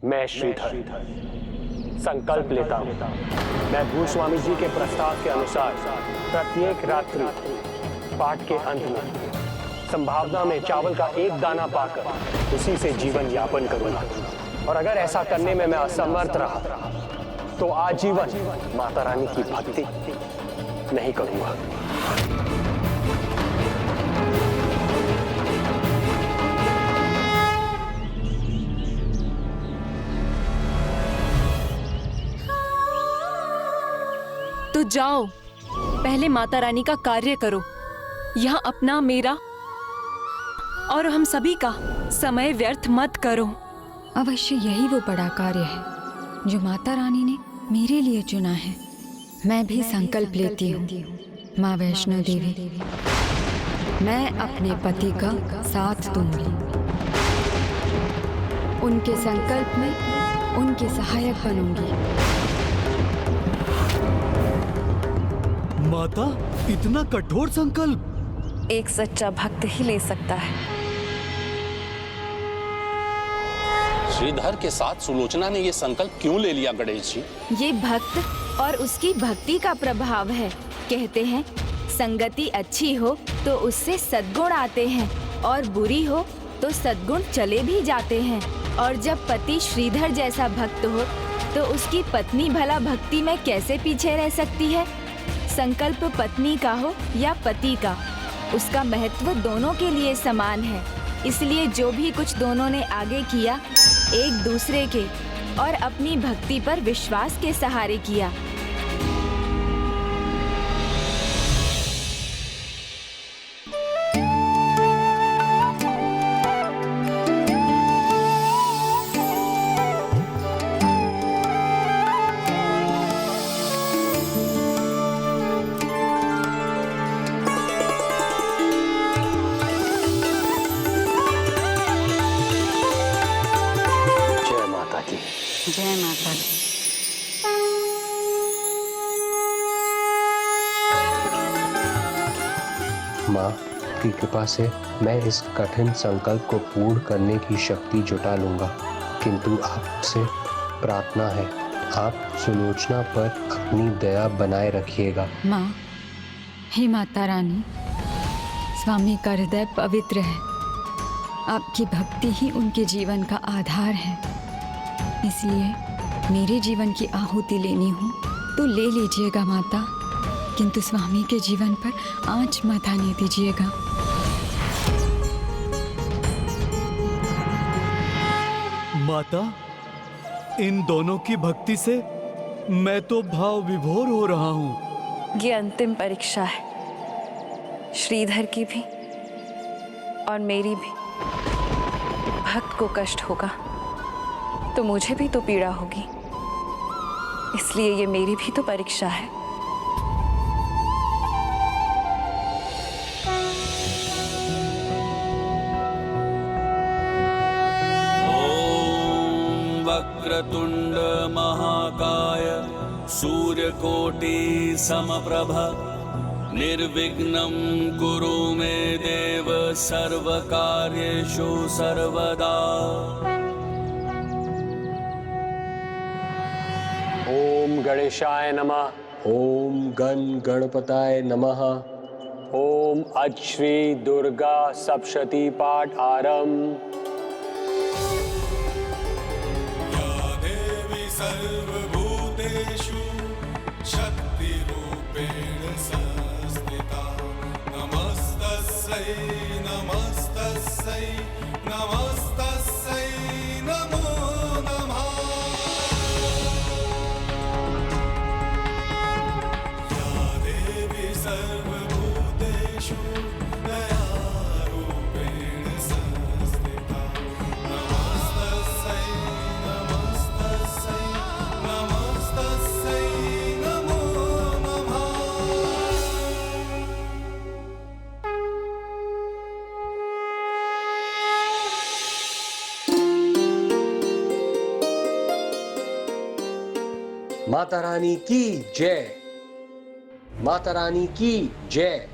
मैं श्रीधर संकल्प लेता हूँ, मैं भूस्वामी जी के प्रस्ताव के अनुसार प्रत्येक रात्रि पाठ के अंत में संभावना में चावल का एक दाना पाकर उसी से जीवन यापन करूंगा। और अगर ऐसा करने में मैं असमर्थ रहा तो आजीवन माता रानी की भक्ति नहीं करूंगा। तो जाओ, पहले माता रानी का कार्य करो। यहाँ अपना, मेरा और हम सभी का समय व्यर्थ मत करो। अवश्य यही वो बड़ा कार्य है जो माता रानी ने मेरे लिए चुना है। मैं भी संकल्प लेती हूँ माँ वैष्णो देवी, मैं अपने पति का साथ दूंगी। उनके संकल्प में उनकी सहायक बनूंगी। माता, इतना कठोर संकल्प एक सच्चा भक्त ही ले सकता है। श्रीधर के साथ सुलोचना ने ये संकल्प क्यों ले लिया गणेश जी? ये भक्त और उसकी भक्ति का प्रभाव है। कहते हैं संगति अच्छी हो तो उससे सद्गुण आते हैं और बुरी हो तो सद्गुण चले भी जाते हैं। और जब पति श्रीधर जैसा भक्त हो तो उसकी पत्नी भला भक्ति में कैसे पीछे रह सकती है। संकल्प पत्नी का हो या पति का, उसका महत्व दोनों के लिए समान है। इसलिए जो भी कुछ दोनों ने आगे किया, एक दूसरे के और अपनी भक्ति पर विश्वास के सहारे किया। जय माता दी। माँ की कृपा से मैं इस कठिन संकल्प को पूर्ण करने की शक्ति जुटा लूंगा, किंतु आपसे प्रार्थना है आप सुलोचना पर अपनी दया बनाए रखिएगा। माँ, हे माता रानी, स्वामी का हृदय पवित्र है। आपकी भक्ति ही उनके जीवन का आधार है। इसलिए मेरे जीवन की आहुति लेनी हो तो ले लीजिएगा माता, किंतु स्वामी के जीवन पर आंच मत आने दीजिएगा। माता, इन दोनों की भक्ति से मैं तो भाव विभोर हो रहा हूँ। ये अंतिम परीक्षा है, श्रीधर की भी और मेरी भी। भक्त को कष्ट होगा तो मुझे भी तो पीड़ा होगी, इसलिए ये मेरी भी तो परीक्षा है। ओम वक्रतुंड महाकाय सूर्यकोटि समप्रभ निर्विघ्नं कुरु मे देव सर्वकार्येषु सर्वदा। ओम गणेशाय नमः। ओम गण गणपताय नमः। ओम अज श्री दुर्गा सप्तशती पाठ आरंभ। या देवी सर्वभूतेषु शक्तिरूपेण संस्थिता नमस्तस्यै नमस्तस्यै नमस्तस्यै नमो नमः। या देवी सर्वभूतेषु दयारूपेण संस्थिता नमस्तस्यै नमस्तस्यै नमस्तस्यै नमो नमः। माता रानी की जय। माता रानी की जय।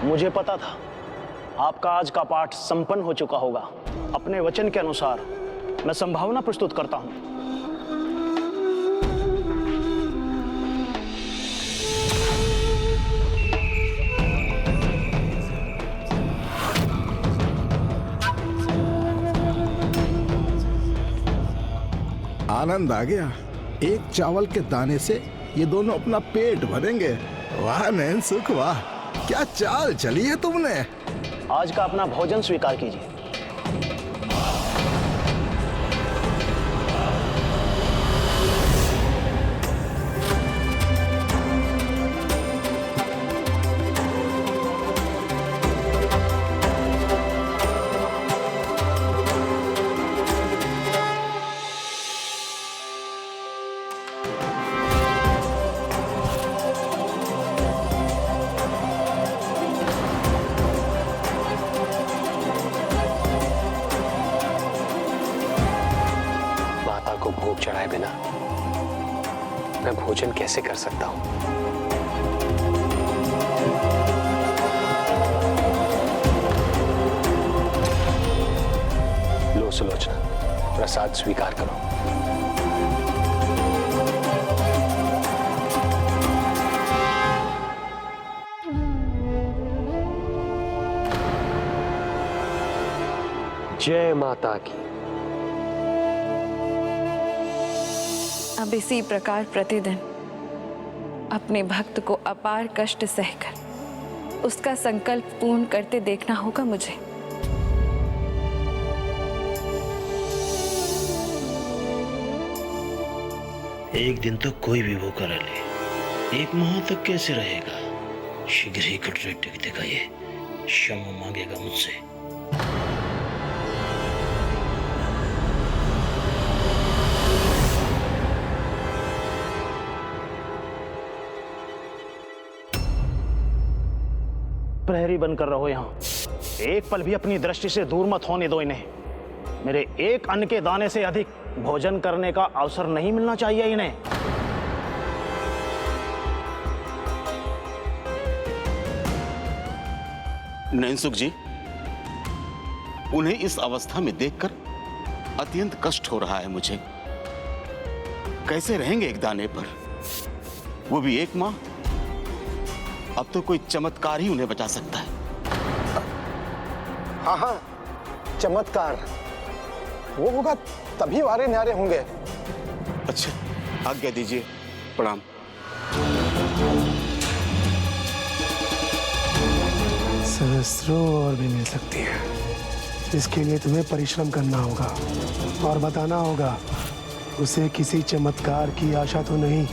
मुझे पता था आपका आज का पाठ संपन्न हो चुका होगा। अपने वचन के अनुसार मैं संभावना प्रस्तुत करता हूं। आनंद आ गया। एक चावल के दाने से ये दोनों अपना पेट भरेंगे। वाह नैन सुख, वाह क्या चाल चली है तुमने। आज का अपना भोजन स्वीकार कीजिए। को भोग चढ़ाए बिना मैं भोजन कैसे कर सकता हूं? लो सुलोचना, प्रसाद स्वीकार करो। जय माता की। अब इसी प्रकार प्रतिदिन अपने भक्त को अपार कष्ट सहकर उसका संकल्प पूर्ण करते देखना होगा मुझे। एक दिन तो कोई भी भूखा रह ले, एक माह तक कैसे रहेगा? शीघ्र ही कटोरे टिक देगा, ये क्षमा मांगेगा मुझसे। प्रहरी बनकर रहो यहाँ। एक पल भी अपनी दृष्टि से दूर मत होने दो इन्हें। मेरे एक अन्न के दाने से अधिक भोजन करने का अवसर नहीं मिलना चाहिए इन्हें। नैनसुख जी, उन्हें इस अवस्था में देखकर अत्यंत कष्ट हो रहा है मुझे। कैसे रहेंगे एक दाने पर, वो भी एक माह? अब तो कोई चमत्कार ही उन्हें बचा सकता है। हाँ हाँ, चमत्कार वो होगा तभी वारे न्यारे होंगे। अच्छा, आज्ञा दीजिए, प्रणाम। सहस्त्रों और भी मिल सकती है। इसके लिए तुम्हें परिश्रम करना होगा और बताना होगा। उसे किसी चमत्कार की आशा तो नहीं।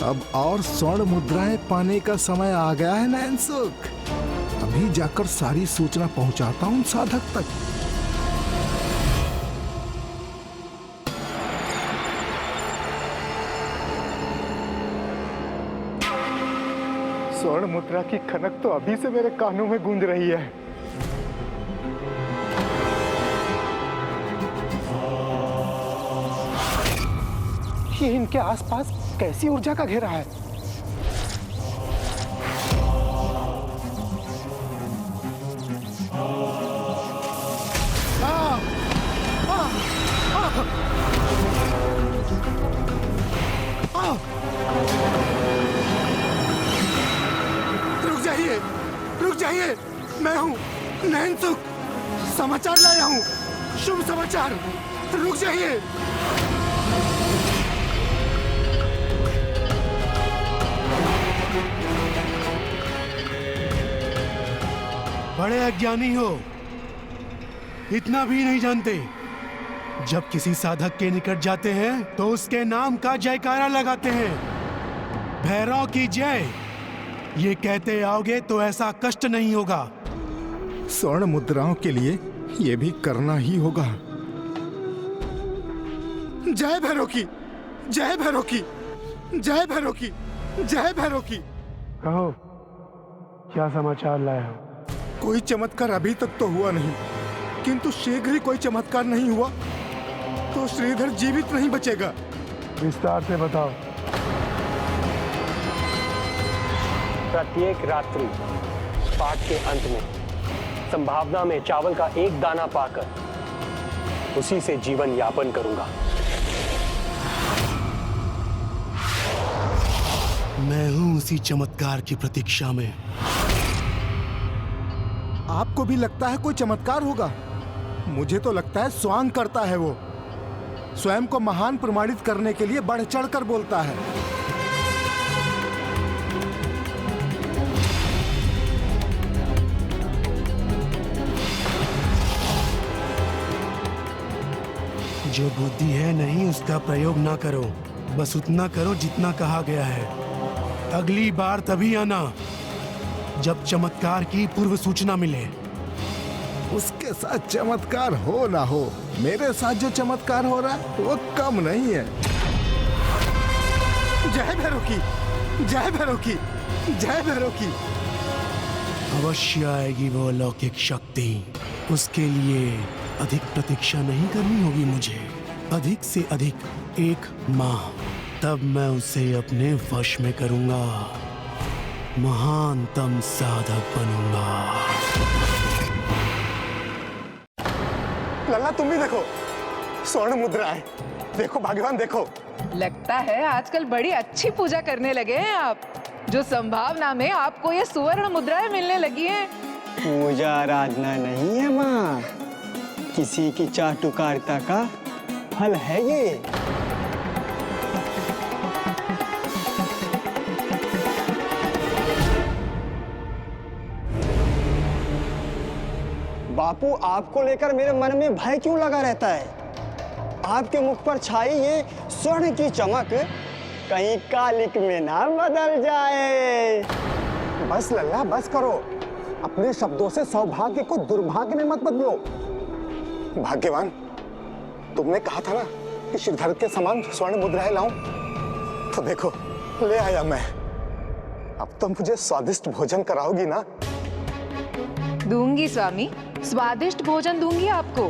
अब और स्वर्ण मुद्राएं पाने का समय आ गया है नैनसुख। अभी जाकर सारी सूचना पहुंचाता हूं साधक तक। स्वर्ण मुद्रा की खनक तो अभी से मेरे कानों में गूंज रही है। ये इनके आसपास कैसी ऊर्जा का घेरा है? रुक जाइए, मैं हूं नैनसुख, समाचार लाया हूं, शुभ समाचार। रुक जाइए। बड़े अज्ञानी हो, इतना भी नहीं जानते। जब किसी साधक के निकट जाते हैं तो उसके नाम का जयकारा लगाते हैं। भैरव की जय, ये कहते आओगे तो ऐसा कष्ट नहीं होगा। स्वर्ण मुद्राओं के लिए ये भी करना ही होगा। जय भैरव की, जय भैरव की, जय भैरव की, जय भैरव की। कहो, क्या समाचार लाया हो? कोई चमत्कार अभी तक तो हुआ नहीं, किंतु शीघ्र ही कोई चमत्कार नहीं हुआ तो श्रीधर जीवित नहीं बचेगा। विस्तार से बताओ। प्रत्येक रात्रि पाठ के अंत में संभावना में चावल का एक दाना पाकर उसी से जीवन यापन करूंगा। मैं हूं उसी चमत्कार की प्रतीक्षा में। आपको भी लगता है कोई चमत्कार होगा? मुझे तो लगता है स्वांग करता है वो। स्वयं को महान प्रमाणित करने के लिए बढ़ चढ़कर बोलता है। जो बुद्धि है नहीं उसका प्रयोग ना करो, बस उतना करो जितना कहा गया है। अगली बार तभी आना जब चमत्कार की पूर्व सूचना मिले। उसके साथ चमत्कार हो ना हो, मेरे साथ जो चमत्कार हो रहा है वो कम नहीं है। जय भैरव की, जय भैरव की, जय भैरव की। अवश्य आएगी वो अलौकिक शक्ति। उसके लिए अधिक प्रतीक्षा नहीं करनी होगी मुझे, अधिक से अधिक 1 माह, तब मैं उसे अपने वश में करूंगा, महानतम साधक बनूंगा। लल्ला तुम भी देखो, स्वर्ण मुद्रा है। देखो भाग्यवान, देखो। लगता है आजकल बड़ी अच्छी पूजा करने लगे हैं आप, जो संभावना में आपको ये सुवर्ण मुद्राएं मिलने लगी हैं। पूजा आराधना नहीं है माँ, किसी की चाटुकारिता का फल है ये। बापू, आपको लेकर मेरे मन में भय क्यों लगा रहता है? आपके मुख पर छाई ये स्वर्ण की चमक कहीं कालिक में ना बदल जाए। बस लल्ला, बस करो। अपने शब्दों से सौभाग्य को दुर्भाग्य में मत बदलो। भाग्यवान, तुमने कहा था ना कि श्रीधर के समान स्वर्ण मुद्राएं लाऊं, तो देखो ले आया मैं। अब तो मुझे स्वादिष्ट भोजन कराओगी ना? दूंगी स्वामी, स्वादिष्ट भोजन दूंगी आपको।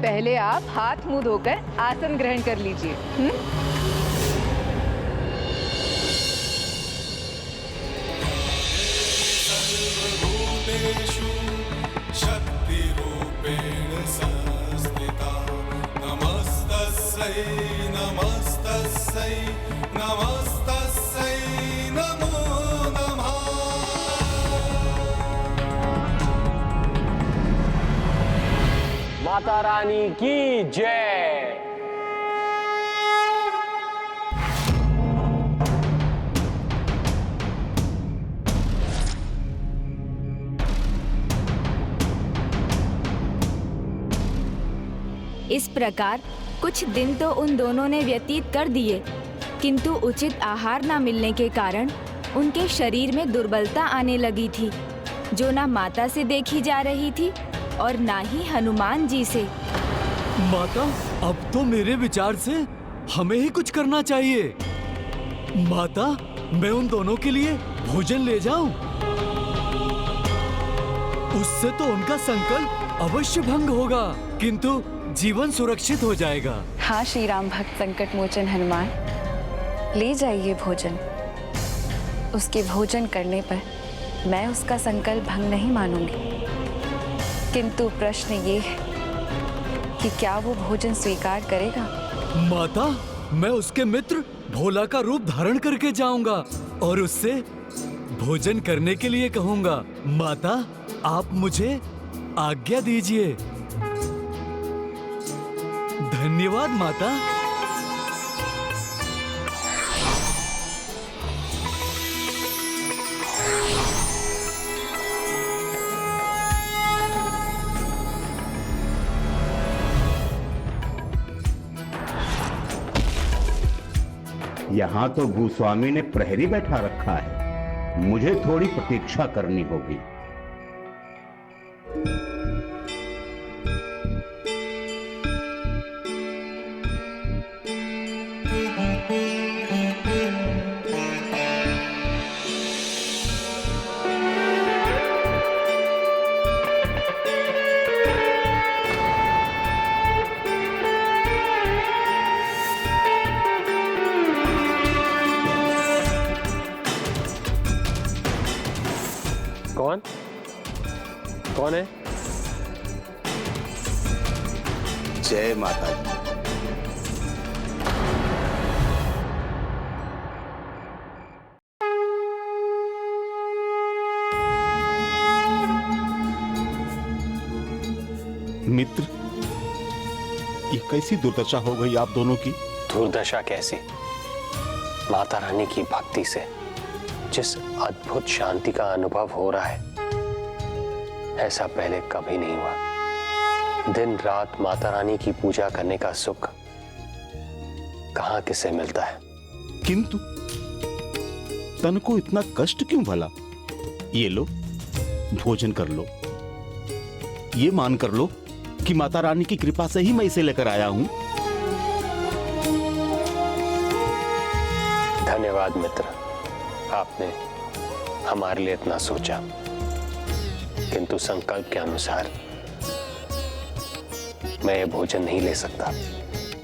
पहले आप हाथ मुंह धोकर आसन ग्रहण कर लीजिए। सर्वभूतेषु शक्तिरूपेण संस्थिता नमस्तस्यै नमस्तस्यै नमस्तस्यै नमो नमः। माता रानी की जय। इस प्रकार कुछ दिन तो उन दोनों ने व्यतीत कर दिए, किंतु उचित आहार न मिलने के कारण उनके शरीर में दुर्बलता आने लगी थी, जो ना माता से देखी जा रही थी और ना ही हनुमान जी से। माता, अब तो मेरे विचार से हमें ही कुछ करना चाहिए। माता, मैं उन दोनों के लिए भोजन ले जाऊं? उससे तो उनका संकल्प अवश्य भंग होगा, किंतु जीवन सुरक्षित हो जाएगा। हाँ श्री राम भक्त संकट मोचन हनुमान, ले जाइए भोजन। उसके भोजन करने पर मैं उसका संकल्प भंग नहीं मानूंगी, किंतु प्रश्न ये है कि क्या वो भोजन स्वीकार करेगा? माता, मैं उसके मित्र भोला का रूप धारण करके जाऊंगा और उससे भोजन करने के लिए कहूंगा। माता, आप मुझे आज्ञा दीजिए। धन्यवाद माता। यहाँ तो भूस्वामी ने प्रहरी बैठा रखा है, मुझे थोड़ी प्रतीक्षा करनी होगी। कौन? कौन है? जय माता दी। मित्र, ये कैसी दुर्दशा हो गई आप दोनों की? दुर्दशा कैसी? माता रानी की भक्ति से जिस अद्भुत शांति का अनुभव हो रहा है, ऐसा पहले कभी नहीं हुआ। दिन रात माता रानी की पूजा करने का सुख कहां किसे मिलता है? किंतु तन को इतना कष्ट क्यों भला? ये लो, भोजन कर लो। ये मान कर लो कि माता रानी की कृपा से ही मैं इसे लेकर आया हूं। धन्यवाद मित्र, आपने हमारे लिए इतना सोचा, किंतु संकल्प के अनुसार मैं ये भोजन नहीं ले सकता।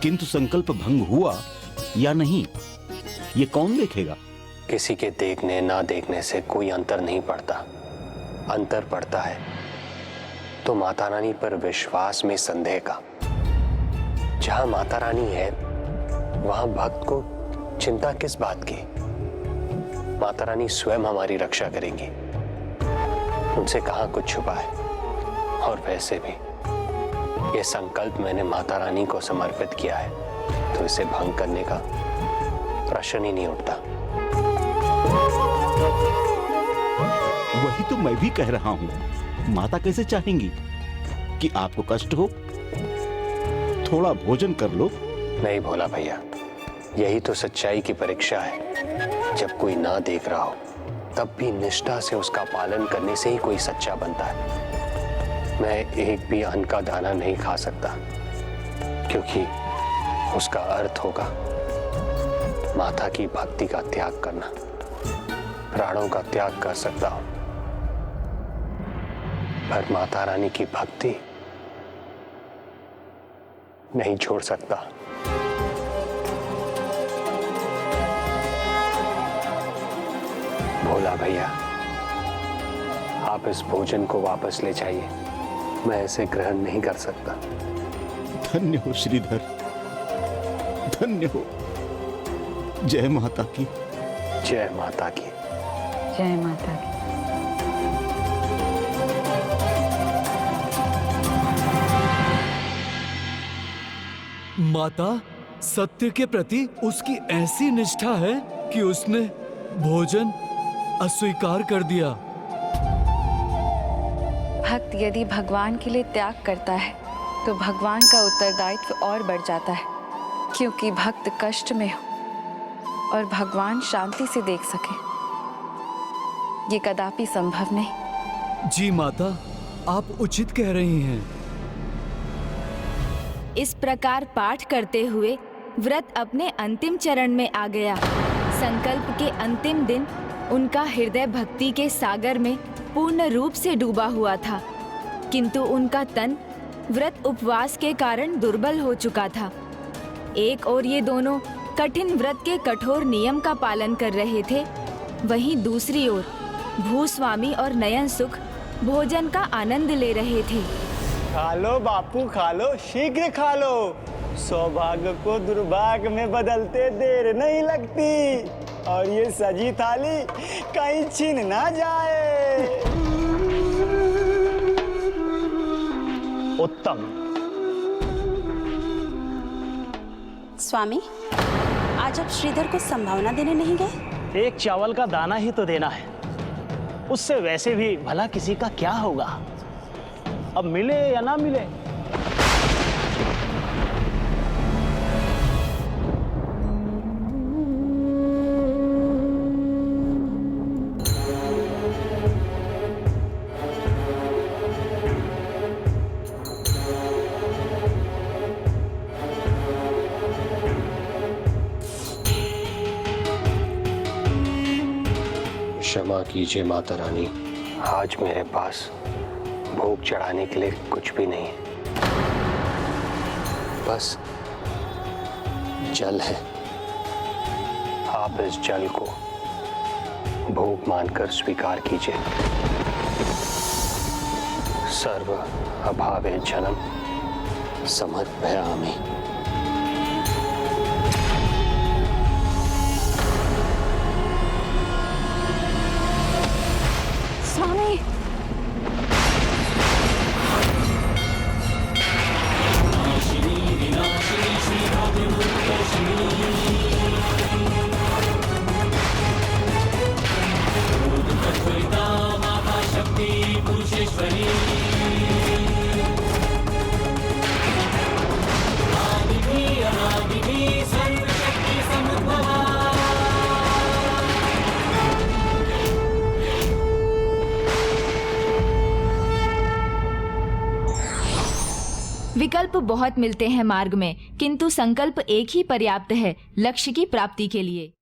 किंतु संकल्प भंग हुआ या नहीं, ये कौन देखेगा? किसी के देखने ना देखने से कोई अंतर नहीं पड़ता। अंतर पड़ता है तो माता रानी पर विश्वास में संदेह का। जहां माता रानी है वहां भक्त को चिंता किस बात की? माता रानी स्वयं हमारी रक्षा करेंगी, उनसे कहां कुछ छुपा है। और वैसे भी ये संकल्प मैंने माता रानी को समर्पित किया है, तो इसे भंग करने का प्रश्न ही नहीं उठता। वही तो मैं भी कह रहा हूं, माता कैसे चाहेंगी कि आपको कष्ट हो? थोड़ा भोजन कर लो। नहीं भोला भैया, यही तो सच्चाई की परीक्षा है। जब कोई ना देख रहा हो तब भी निष्ठा से उसका पालन करने से ही कोई सच्चा बनता है। मैं एक भी अन्न का दाना नहीं खा सकता, क्योंकि उसका अर्थ होगा माता की भक्ति का त्याग करना। प्राणों का त्याग कर सकता हूं, पर माता रानी की भक्ति नहीं छोड़ सकता। भोला भैया, आप इस भोजन को वापस ले जाइए, मैं इसे ग्रहण नहीं कर सकता। धन्य हो श्रीधर, धन्य हो। जय माता की। जय माता की। जय माता की। माता, सत्य के प्रति उसकी ऐसी निष्ठा है कि उसने भोजन अस्वीकार कर दिया। भक्त यदि भगवान के लिए त्याग करता है तो भगवान का उत्तरदायित्व और बढ़ जाता है, क्योंकि भक्त कष्ट में हो और भगवान शांति से देख सके, ये कदापि संभव नहीं। जी माता, आप उचित कह रही हैं। इस प्रकार पाठ करते हुए व्रत अपने अंतिम चरण में आ गया। संकल्प के अंतिम दिन उनका हृदय भक्ति के सागर में पूर्ण रूप से डूबा हुआ था, किंतु उनका तन व्रत उपवास के कारण दुर्बल हो चुका था। एक और ये दोनों कठिन व्रत के कठोर नियम का पालन कर रहे थे, वहीं दूसरी ओर भूस्वामी और नयन सुख भोजन का आनंद ले रहे थे। खा लो बापू, खा लो, शीघ्र खा लो। सौभाग्य को दुर्भाग्य में बदलते देर नहीं लगती, और ये सजी थाली कहीं छिन ना जाए। उत्तम। स्वामी, आज आप श्रीधर को संभावना देने नहीं गए? एक चावल का दाना ही तो देना है, उससे वैसे भी भला किसी का क्या होगा। अब मिले या ना मिले। क्षमा कीजिए माता रानी, आज मेरे पास भोग चढ़ाने के लिए कुछ भी नहीं है, बस जल है। आप इस जल को भोग मानकर स्वीकार कीजिए। सर्व अभावे जन्म समर्पयामि। स्वामी, विकल्प बहुत मिलते हैं मार्ग में, किंतु संकल्प एक ही पर्याप्त है लक्ष्य की प्राप्ति के लिए।